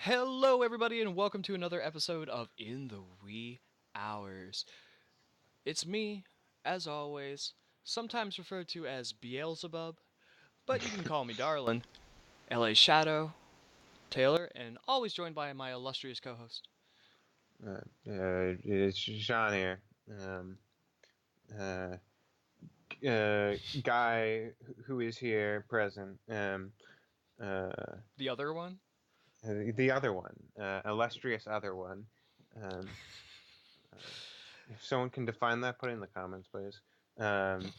Hello, everybody, and welcome to another episode of In the Wee Hours. It's me, as always, sometimes referred to as Beelzebub, but you can call me Darlin, LA Shadow, Taylor, and always joined by my illustrious co host. It's Sean here. Uh, Guy who is here present. Uh, The other one? the other one, illustrious other one. Um, uh, if someone can define that, put it in the comments, please. Um,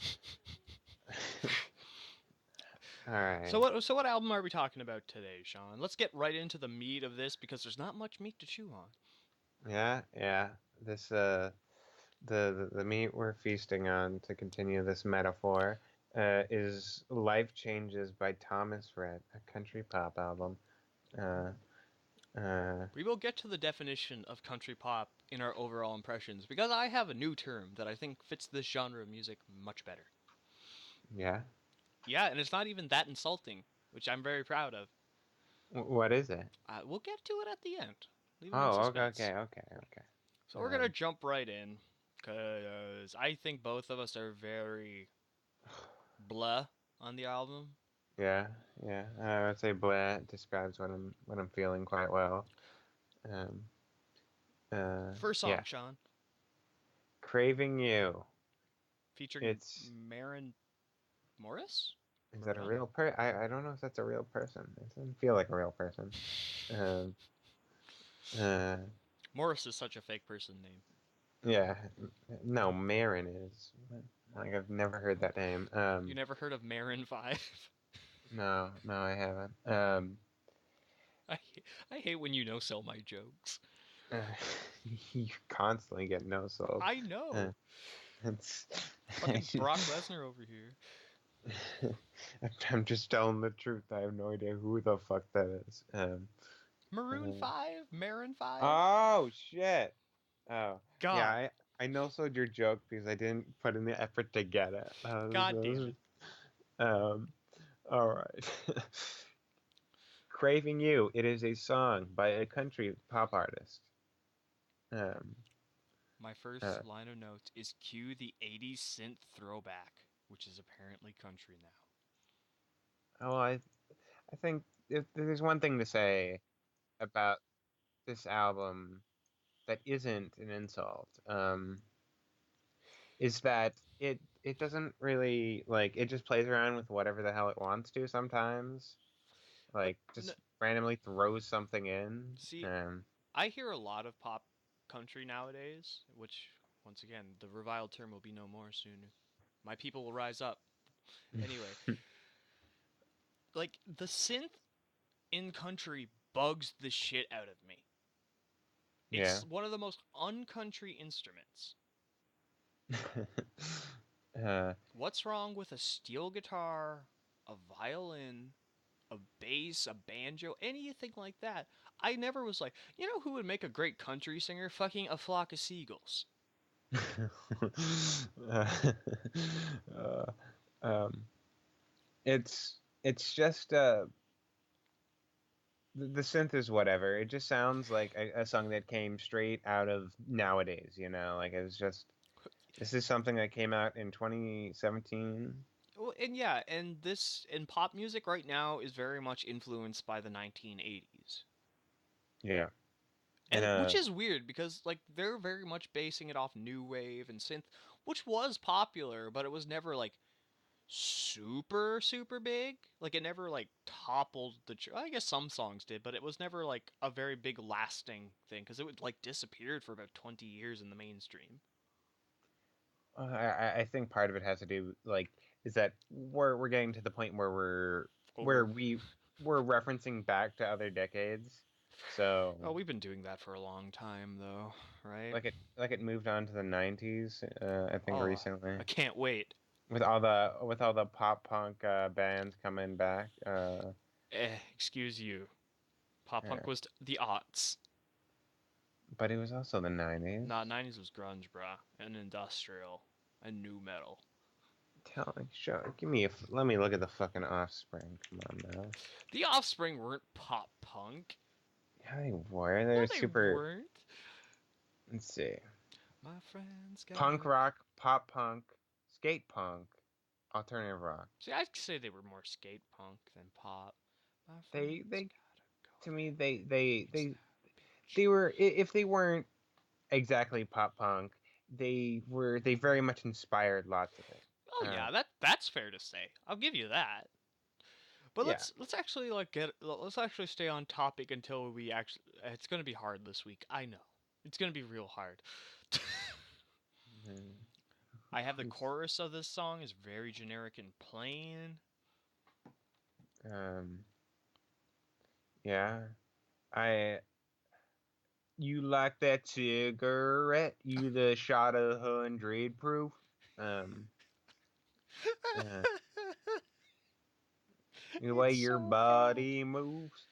all So right. what album are we talking about today, Sean? Let's get right into the meat of this because there's not much meat to chew on. Yeah. This the meat we're feasting on to continue this metaphor is "Life Changes" by Thomas Rhett, a country pop album. Uh, uh, We will get to the definition of country pop in our overall impressions because I have a new term that I think fits this genre of music much better. yeah. Yeah, and it's not even that insulting, which I'm very proud of. What is it? We'll get to it at the end. Leave it in Oh, suspense. okay. So we're gonna Um, jump right in, cause I think both of us are very blah on the album. yeah, yeah. I would say "blah" describes what I'm feeling quite well. Um, First yeah. song, Sean, "Craving You." featuring It's Maren Morris. Is Or that a what? real I don't know if that's a real person. It doesn't feel like a real person. Um, uh, Morris is such a fake person name. Yeah, no, Marin is. Like I've never heard that name. You never heard of Marin 5? No, I haven't. I I hate when you no sell my jokes. Uh, you constantly get no souls. I Uh, know. it's. Fucking Brock Lesnar over here. I'm just telling the truth. I have no idea who the fuck that is. Maroon Uh, 5? Marin 5? oh shit. Oh yeah, God. I no sold your joke because I didn't put in the effort to get it. God damn it. Um. All right. Craving You. It is a song by a country pop artist. Um, My uh, first line of notes is cue the 80s synth throwback, which is apparently country now. oh, I think if there's one thing to say about this album that isn't an insult, is that it doesn't really like it just plays around with whatever the hell it wants to sometimes. But Like just randomly throws something in. see, Um, I hear a lot of pop country nowadays, which, once again, the reviled term will be no more soon. My people will rise up. Anyway, like, the synth in country bugs the shit out of me. yeah. It's one of the most uncountry instruments. uh, What's wrong with a steel guitar, a violin, a bass, a banjo, anything like that? I never was like, you know who would make a great country singer? Fucking a flock of seagulls. uh, uh, um, it's just the synth is whatever. It just sounds like a song that came straight out of nowadays. Like it's just this is something that came out in 2017. Well, and yeah, and this and pop music right now is very much influenced by the 1980s. Yeah, and And which is weird because like they're very much basing it off new wave and synth, which was popular, but it was never like super big. Like it never like toppled I guess some songs did, but it was never like a very big lasting thing because it would like disappeared for about 20 years in the mainstream. I think part of it has to do like is that we're getting to the point where where Over. we we're referencing back to other decades. So Oh, we've been doing that for a long time though, right? like it moved on to the 90s, I think Oh, recently I can't wait. with all the pop punk bands coming back. Excuse you. Pop punk Yeah. was the aughts. But it was also the Nah, 90s. 90s was grunge, brah, and industrial, and new metal. Tell me, show, let me look at the fucking Offspring. Come on now. The Offspring weren't pop punk. Yeah, they were. No, They're they super. weren't. Let's see. My friends got Punk a... rock, pop punk, skate punk, alternative rock. See, I'd say they were more skate punk than pop. My They friends they gotta go to me to they were if they weren't exactly pop punk, they very much inspired lots of it. Oh Uh, yeah, that's fair to say. I'll give you that. But yeah. let's actually let's actually stay on topic until we actually. It's gonna be hard this week. I know. It's gonna be real hard. Mhm. I have the It's, chorus of this song is very generic and plain. um, yeah. I You like that cigarette? You the shot 100 proof? Um, uh, the way It's your so bad. body moves.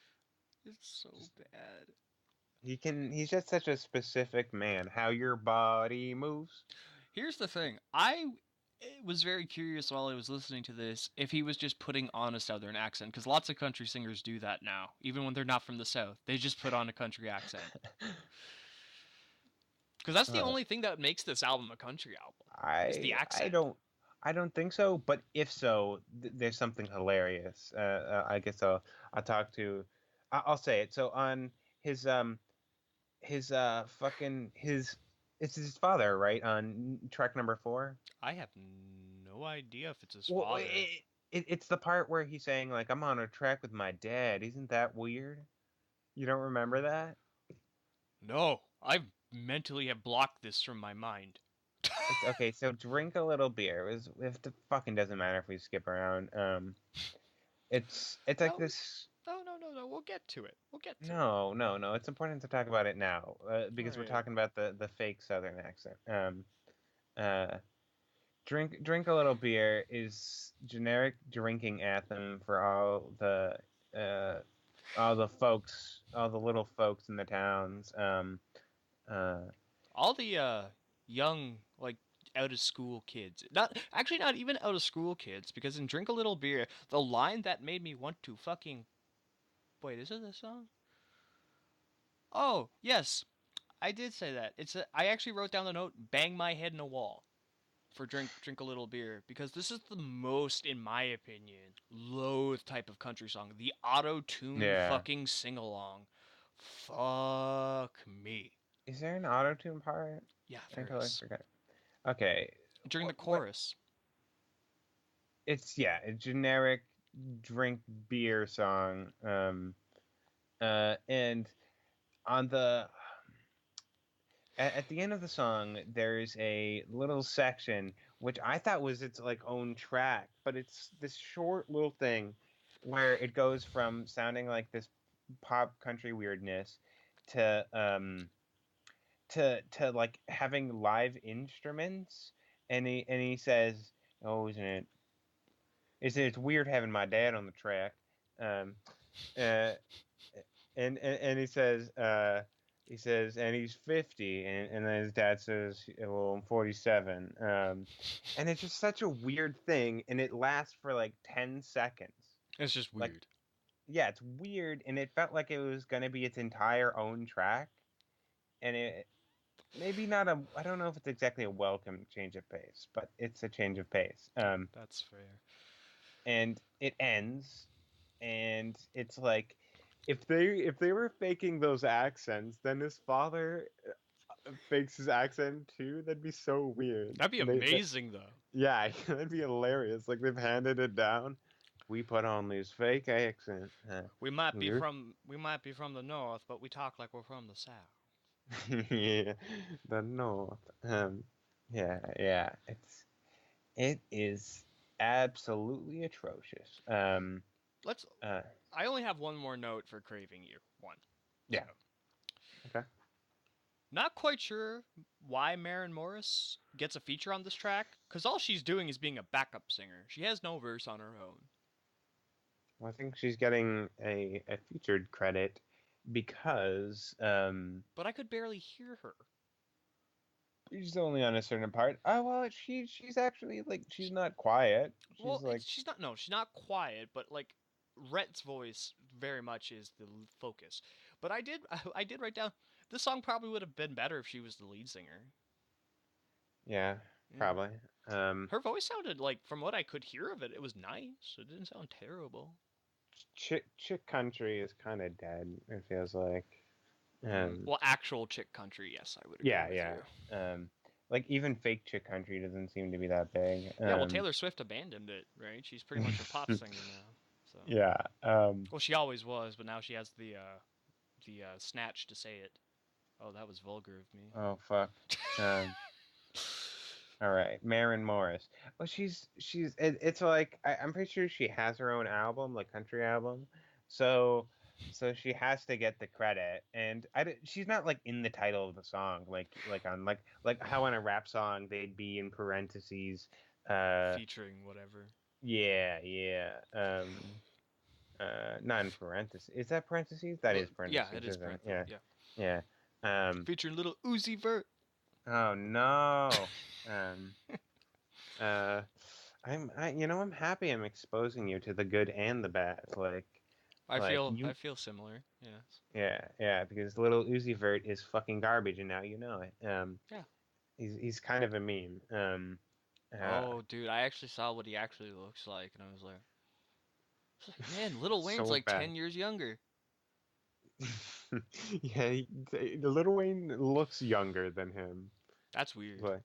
It's so Just bad. he's just such a specific man. How your body moves. Here's the thing. I was very curious while I was listening to this if he was just putting on a southern accent because lots of country singers do that now, even when they're not from the south. They just put on a country accent because that's the Uh, only thing that makes this album a country album is the I I accent. don't I don't think so. But if so, there's something hilarious. I guess I'll talk to. I'll say it. So on his fucking his it's his father, right? On track number 4. I have no idea if it's his Well, father. it's the part where he's saying like I'm on a track with my dad. Isn't that weird? You don't remember that? No, I mentally have blocked this from my mind. It's okay. So drink a little beer. If the fucking doesn't matter if we skip around. It's like No, this. no. We'll get to it. We'll get to it. No, no, no. It's important to talk about it now All because we're right. talking about the fake Southern accent. Uh, drink a little beer is generic drinking anthem for uh all the little folks in the towns. Uh, All the young like out of school kids. Not even out of school kids because in Drink a Little Beer, the line that made me want to fucking wait, is it this song? Oh, yes. I did say that. I actually wrote down the note bang my head in a wall for drink a little beer because this is the most in my opinion loathed type of country song. The auto-tune yeah. fucking sing-along. Fuck me. Is there an auto tune part? Yeah, I there totally is. forgot. Okay. During the What? chorus. It's yeah, a generic drink beer song. And on the at the end of the song, there's a little section which I thought was its like own track, but it's this short little thing where it goes from sounding like this pop country weirdness to to like having live instruments, and he says, "Oh, it's weird having my dad on the track." Um, uh, and he says, and he's 50, and then his dad says, well, I'm 47. And it's just such a weird thing, and it lasts for like 10 seconds. It's just Like, weird. yeah, it's weird, and it felt like it was gonna be its entire own track, and it maybe not a, I don't know if it's exactly a welcome change of pace, but it's a change of pace. That's fair. And it ends, and it's like if they were faking those accents, then his father fakes his accent too. That'd be so weird. That'd be amazing though. Yeah, that'd be hilarious. Like they've handed it down. We put on this fake accent. We're We might be from the north, but we talk like we're from the south. yeah, the north. Yeah, yeah. It is absolutely atrocious. Let's Uh, I only have one more note for Craving You. One. So, yeah. Okay. not quite sure why Maren Morris gets a feature on this track, because all she's doing is being a backup singer. She has no verse on her own. Well, I think she's getting a featured credit because But I could barely hear her. she's only on a certain part. Oh well, she's actually like she's not quiet. She's Well, like she's not. No, she's not quiet, but like Rhett's voice very much is the focus. But I did write down this song probably would have been better if she was the lead singer. Yeah, Yeah. probably. Um, Her voice sounded like, from what I could hear of it, it was nice. It didn't sound terrible. chick country is kind of dead. It feels like. Um, Well, actual chick country, yes, I would agree yeah, with yeah. you. Um, like even fake chick country doesn't seem to be that big. Yeah, well, Taylor Swift abandoned it, right? She's pretty much a pop singer now. So, Yeah. well, she always was, but now she has the snatch to say it. Oh, that was vulgar of me. Oh fuck. Um, all right, Maren Morris. Well, it's like I'm pretty sure she has her own album, like country album. So so she has to get the credit, and she's not like in the title of the song, like how on a rap song they'd be in parentheses. Featuring whatever. Yeah, yeah. Not in parentheses. Is that parentheses? That Well, is yeah, parentheses, it is isn't it? parentheses. Yeah, Yeah, yeah. Um. featuring little Uzi Vert. Oh no. Um. Uh. I'm happy I'm exposing you to the good and the bad. Like I you, feel similar. Yes. yeah, yeah. Because little Uzi Vert is fucking garbage, and now you know it. Yeah. He's kind of a meme. Uh, Oh, dude, I actually saw what he actually looks like, and I was like, man, Little Wayne's so like bad. 10 years younger. Yeah, the Little Wayne looks younger than him. That's weird. But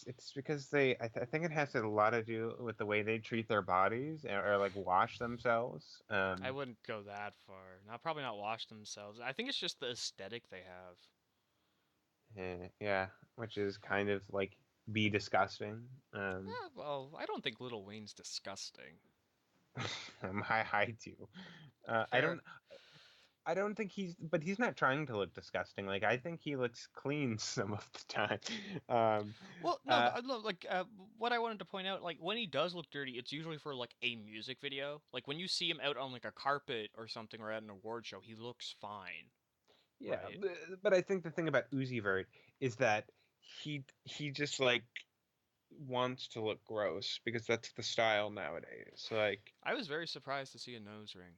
it's because I think it has a lot to do with the way they treat their bodies or like wash themselves. I wouldn't go that far. Not probably not wash themselves. I think it's just the aesthetic they have. Yeah, which is kind of like be disgusting. Well, I don't think Little Wayne's disgusting. I do. I Fair. don't think but he's not trying to look disgusting. Like I think he looks clean some of the time. Um, Well, no, uh, no, like what I wanted to point out, like when he does look dirty, it's usually for like a music video. Like when you see him out on like a carpet or something or at an award show, he looks fine, yeah, right? but I think the thing about Uzi Vert is that he just like wants to look gross because that's the style nowadays. Like, I was very surprised to see a nose ring.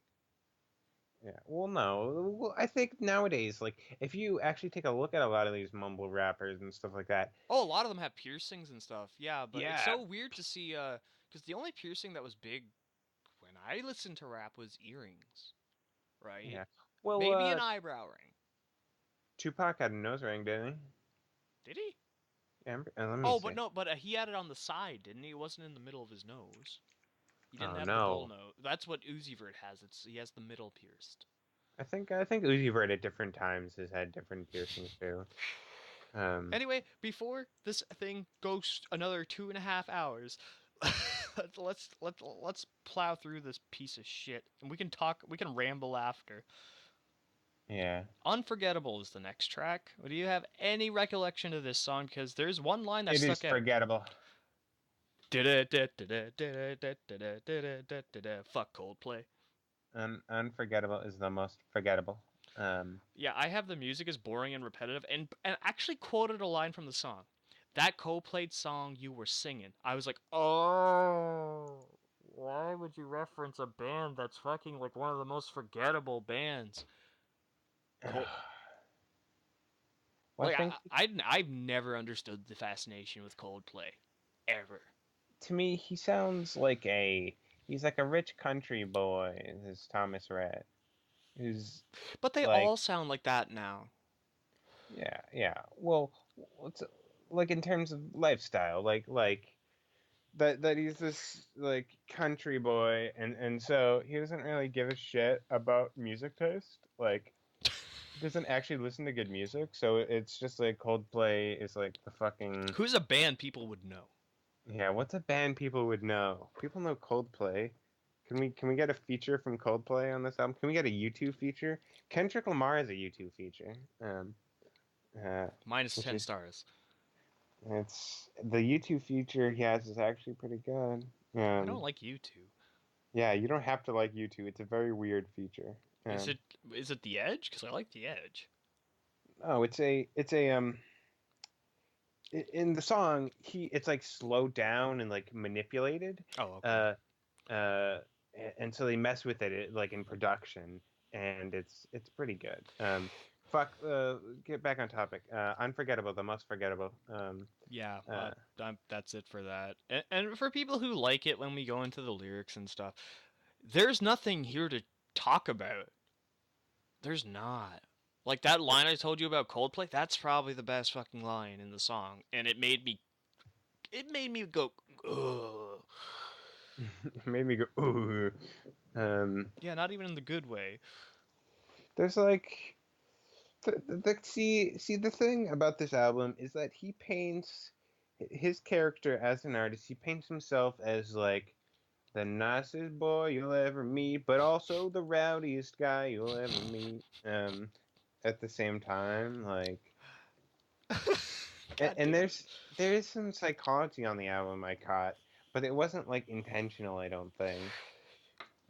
yeah, well, no, well, I think nowadays, like, if you actually take a look at a lot of these mumble rappers and stuff like that, Oh, a lot of them have piercings and stuff. Yeah, but it's yeah, so weird to see because the only piercing that was big when I listened to rap was earrings, right? yeah. Well, Maybe an eyebrow ring. Tupac had a nose ring, didn't Did he? he? Yeah, let me Oh, but see. no, but he had it on the side, didn't he? It wasn't in the middle of his nose. He didn't Oh have the bull no, nose. That's what Uzi Vert has. He has the middle pierced. I think Uzi Vert at different times has had different piercings too. Um, Anyway, before this thing goes another 2.5 hours, let's plow through this piece of shit, and we can talk. We can ramble after. yeah, Unforgettable is the next track. Do you have any recollection of this song? Because there's one line that it is stuck out. forgettable. Fuck Coldplay. Unforgettable is the most forgettable. Yeah, I have the music is boring and repetitive, and actually quoted a line from the song. That Coldplay song you were singing. I was like, oh, why would you reference a band that's fucking like one of the most forgettable bands? well, Col- I like think I've never understood the fascination with Coldplay, ever. to me he sounds like he's like a rich country boy. This Thomas Rhett, who's But they like all sound like that now. yeah, yeah. Well, it's like in terms of lifestyle, like that he's this like country boy, and so he doesn't really give a shit about music taste. Like he doesn't actually listen to good music, so it's just like Coldplay is like the fucking Who's a band people would know? yeah. What's a band people would know? People know Coldplay. Can we get a feature from Coldplay on this album? Can we get a YouTube feature? Kendrick Lamar is a YouTube feature. Uh, Minus which 10 is stars. it's the YouTube feature he has is actually pretty good. I don't Um, like YouTube. yeah, you don't have to like YouTube. It's a very weird feature. Is Um, it is it the Edge? Because I like the Edge. oh, in the song it's like slowed down and like manipulated. Oh, okay. Uh, uh, and so they mess with it like in production. and it's pretty good. Fuck. Get back on topic. Unforgettable, the most forgettable. Yeah, Uh, that's it for that. And for people who like it when we go into the lyrics and stuff, there's nothing here to talk about. There's not. Like that line I told you about Coldplay, that's probably the best fucking line in the song, and it made me go, ugh. made me go. Ooh. Um, Yeah, not even in the good way. there's like see the thing about this album is that he paints his character as an artist. He paints himself as like the nicest boy you'll ever meet, but also the rowdiest guy you'll ever meet. At the same time, like, God and damn. there is some psychology on the album I caught, but it wasn't like intentional. I don't think.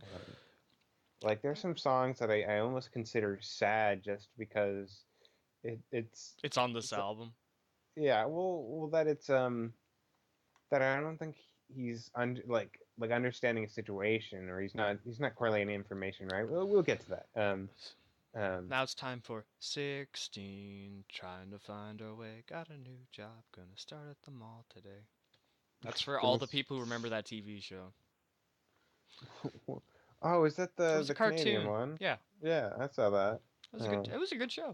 Um, like, there's some songs that I almost consider sad just because it's It's on this it's album. yeah. Well, that that I don't think he's like understanding a situation, or he's not correlating information, right? We'll get to that. Um, Now it's time for 16, trying to find our way. Got a new job, gonna start at the mall today. That's for all gonna the people who remember that TV show. oh, is that It was a the Canadian cartoon. one? Yeah, Yeah, I saw that. it was a good. Uh, It was a good show.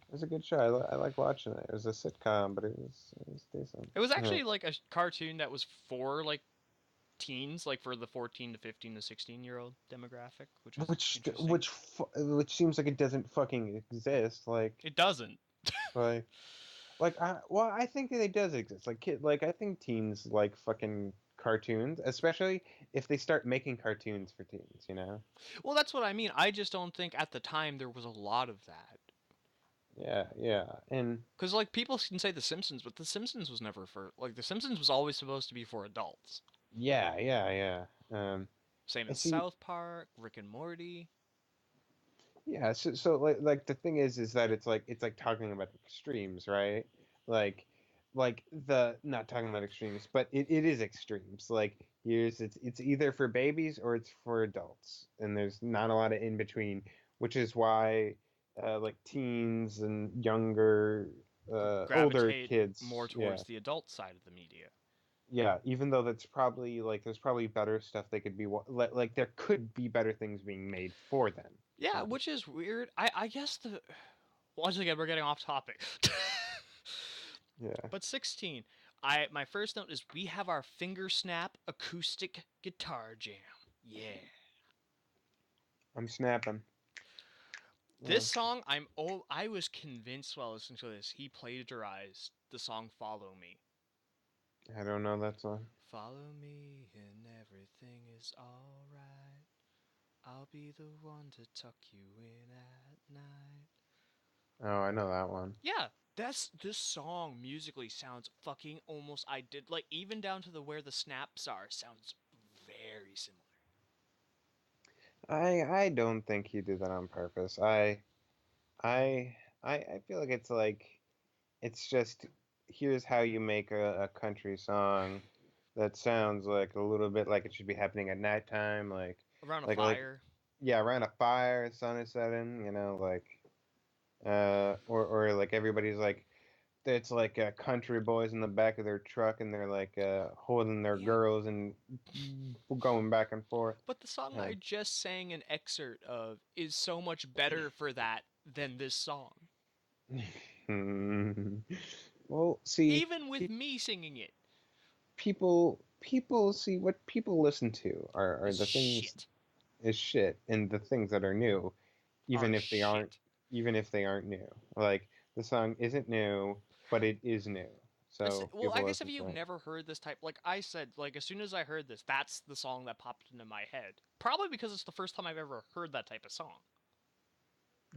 it was a good show. I like watching it. It was a sitcom, but it was decent. It was actually like a cartoon that was for like teens, like for the 14 to 15 to 16-year-old demographic, which was interesting. Which seems like it doesn't fucking exist. It doesn't. Like well, I think that it does exist. Like I think teens like fucking cartoons, especially if they start making cartoons for teens. You know? Well, that's what I mean. I just don't think at the time there was a lot of that. Yeah, yeah, and Because like people can say The Simpsons, but The Simpsons was never for like The Simpsons was always supposed to be for adults. yeah, yeah, yeah. Same I as see. South Park, Rick and Morty. Yeah, so like the thing is that it's like talking about extremes, right? Like like the not talking about extremes, but it is extremes. Like here's it's either for babies or it's for adults, and there's not a lot of in between, which is why like teens and younger older Gravitate more kids, yeah. towards the adult side of the media. Yeah, even though that's probably like there's probably better stuff they could be like there could be better things being made for them. Yeah, Um, which is weird. I guess the once again we're getting off topic. yeah. But 16. My first note is we have our finger snap acoustic guitar jam. Yeah. I'm snapping. This Yeah. song I was convinced while listening to this he plagiarized the song Follow Me. I don't know that song. Follow me and everything is alright. I'll be the one to tuck you in at night. Oh, I know that one. Yeah, this song musically sounds fucking almost I did like even down to the where the snaps are sounds very similar. I don't think he did that on purpose. I I feel like it's just here's how you make a country song that sounds like a little bit like it should be happening at nighttime, Around a like fire. yeah, around a fire, sun is setting, like or like everybody's like it's like country boys in the back of their truck and they're like holding their Yeah, girls and going back and forth. but the song Uh, I just sang an excerpt of is so much better for that than this song. well, see, Even with pe- me singing it people see what people listen to are is the things shit. is shit and the things that are new, Are even if they aren't shit. even if they aren't new. Like the song isn't new, but it is new, so Well, give a I guess if listen you've to it. never heard this type, like I said, like as soon as I heard this, that's the song that popped into my head. Probably because it's the first time I've ever heard that type of song.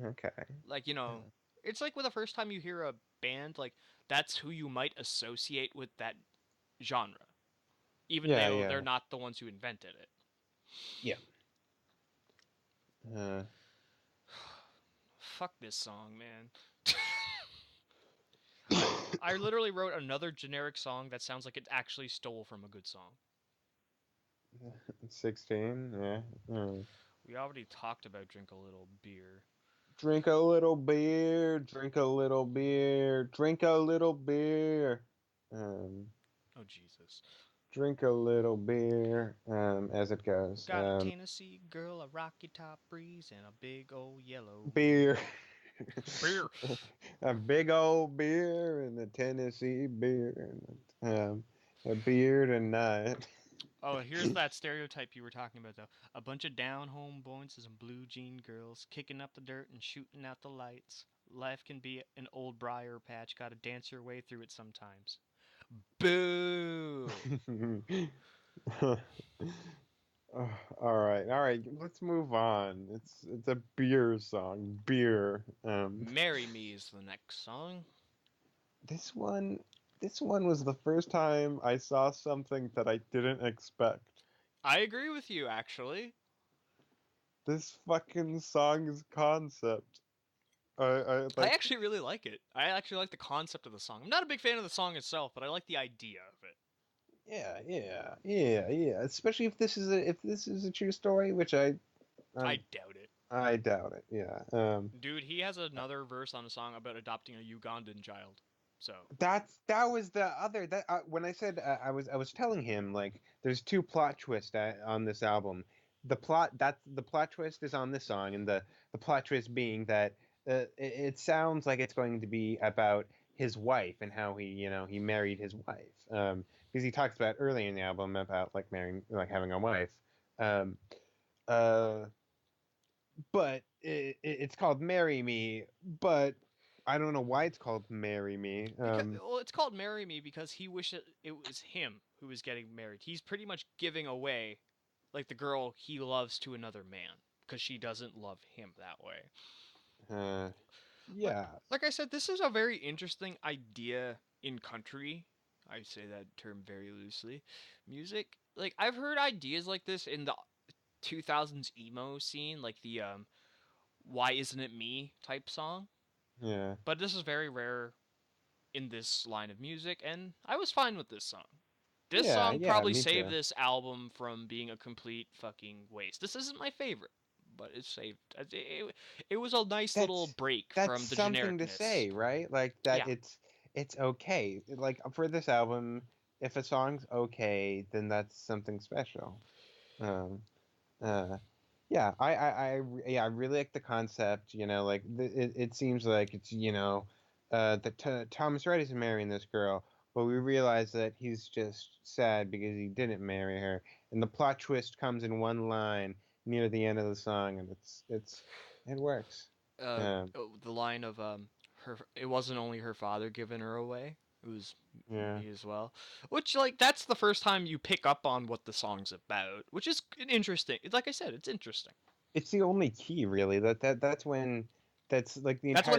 Okay. Like, Uh, it's like with the first time you hear a band, like that's who you might associate with that genre, even yeah, though they're yeah, not the ones who invented it. yeah. Uh, Fuck this song, man. I literally wrote another generic song that sounds like it actually stole from a good song. 16, yeah. We already talked about drink a little beer. Drink a little beer, drink a little beer, drink a little beer. Um, Oh Jesus. Drink a little beer, as it goes. Got a Tennessee girl, a rocky top breeze, and a big old yellow Beer. beer. A big old beer and a Tennessee beer and a beer tonight. Oh, here's that stereotype you were talking about, though. A bunch of down home boys and some blue jean girls kicking up the dirt and shooting out the lights. Life can be an old briar patch. Gotta dance your way through it sometimes. Boo! All right, all right. Let's move on. It's a beer song. Beer. Marry Me is the next song. This one, this one was the first time I saw something that I didn't expect. I agree with you, actually. This fucking song's concept. I I like. actually really like it. I actually like the concept of the song. I'm not a big fan of the song itself, but I like the idea of it. Yeah. Especially if this is a true story, which I um doubt it. I doubt it. Yeah. Dude, he has another verse on a song about adopting a Ugandan child. So, That was the other that when I said I was telling him like there's two plot twists on this album. The plot twist is on this song, and the plot twist being that it sounds like it's going to be about his wife and how he married his wife. Because he talks about early in the album about like marrying, like having a wife. Um, uh, but it's called "Marry Me," but I don't know why it's called "Marry Me." because well, it's called "Marry Me" because he wishes it was him who was getting married. He's pretty much giving away, like the girl he loves to another man because she doesn't love him that way. Uh, Like, yeah, like I said, this is a very interesting idea in country. I say that term very loosely. Music, like I've heard ideas like this in the 2000s emo scene, like the "Why Isn't It Me" type song. yeah, But this is very rare in this line of music, and I was fine with this song. This song yeah. probably Me saved too. this album from being a complete fucking waste. This isn't my favorite, but it saved. It was a nice little That's break that's from the something to genericness. say, right? Like that Yeah, it's okay. Like for this album, if a song's okay, then that's something special. Um, uh, yeah, yeah, I really like the concept. Like it seems like it's that Thomas Rhetts is marrying this girl, but we realize that he's just sad because he didn't marry her, and the plot twist comes in one line near the end of the song, and it works. Um, the line of her. It wasn't only her father giving her away. It was yeah, me as well. Which like that's the first time you pick up on what the song's about, which is interesting. Like I said, it's interesting. it's the only key really. That's when that's like the That's when entire